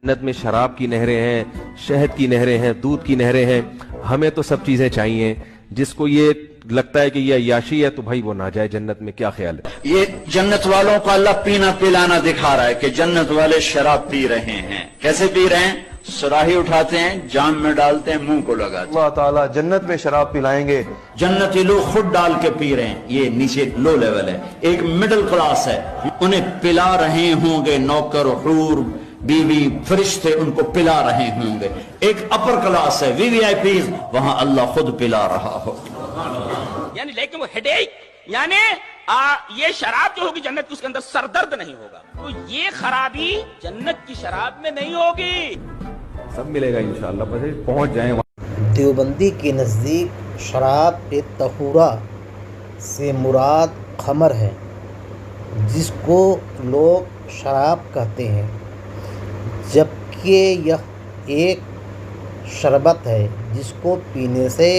जन्नत में शराब की नहरें हैं, शहद की नहरें हैं, दूध की नहरें हैं। हमें तो सब चीजें चाहिए। जिसको ये लगता है कि ये अय्याशी है तो भाई वो ना जाए जन्नत में। क्या ख्याल है? ये जन्नत वालों को अल्लाह पीना पिलाना दिखा रहा है कि जन्नत वाले शराब पी रहे हैं। कैसे पी रहे हैं? सुराही उठाते हैं, जाम में डालते हैं, मुंह को लगाते हैं। अल्लाह ताला जन्नत में शराब पिलाएंगे। जन्नती लोग खुद डाल के पी रहे हैं। ये नीचे लो लेवल है। एक मिडिल क्लास है, उन्हें पिला रहे होंगे नौकर, हूर, बीवी, फरिश्ते उनको पिला रहे होंगे। एक अपर क्लास है, वीवीआईपी, वहां अल्लाह खुद पिला रहा हो। यानी लेकिन वो हेडेक यानी ये शराब जो होगी जन्नत की, उसके अंदर सरदर्द नहीं होगा। तो ये खराबी जन्नत की शराब में नहीं होगी। सब मिलेगा इंशाअल्लाह, बस पहुंच जाए वहां। देवबंदी के नज़दीक शराब तहूरा से मुराद खमर है, जिसको लोग शराब कहते हैं, जबकि यह एक शरबत है जिसको पीने से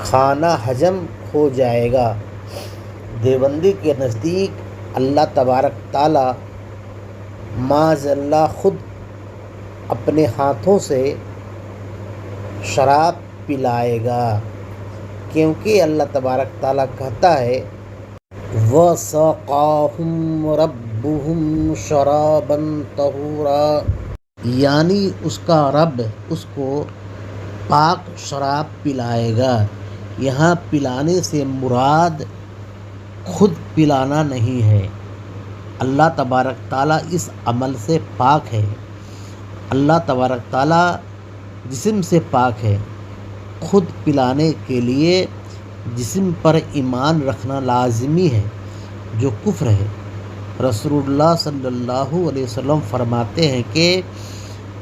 खाना हजम हो जाएगा। देवबंदी के नज़दीक अल्लाह तबारक ताला माज़अल्लाह खुद अपने हाथों से शराब पिलाएगा, क्योंकि अल्लाह तबारक ताला कहता है वसक़ाहुम रब्बुहुम शराबन तहूरा, यानी उसका रब उसको पाक शराब पिलाएगा। यहाँ पिलाने से मुराद खुद पिलाना नहीं है। अल्लाह तबारक ताला इस अमल से पाक है। अल्लाह तबारक ताला जिस्म से पाक है। खुद पिलाने के लिए जिस्म पर ईमान रखना लाज़मी है, जो कुफ्र है। रसूलुल्लाह सल्लल्लाहु अलैहि वसल्लम फरमाते हैं कि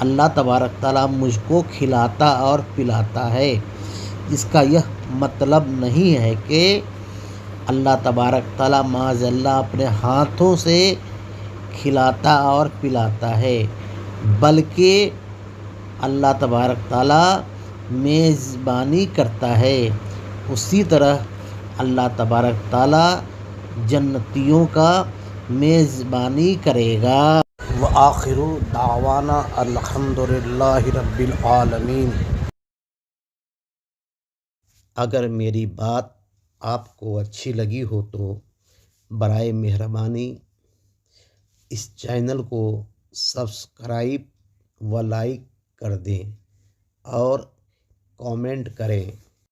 अल्लाह तबारक ताला मुझको खिलाता और पिलाता है। इसका यह मतलब नहीं है कि अल्लाह तबारक ताला माज़अल्लाह अपने हाथों से खिलाता और पिलाता है, बल्कि अल्लाह तबारक ताला मेज़बानी करता है। उसी तरह अल्लाह तबारक ताला जन्नतियों का मेज़बानी करेगा। व आखिरु दावाना अल्हम्दुलिल्लाहि रब्बिल आलमीन। अगर मेरी बात आपको अच्छी लगी हो तो बराए मेहरबानी इस चैनल को सब्सक्राइब व लाइक कर दें और कमेंट करें।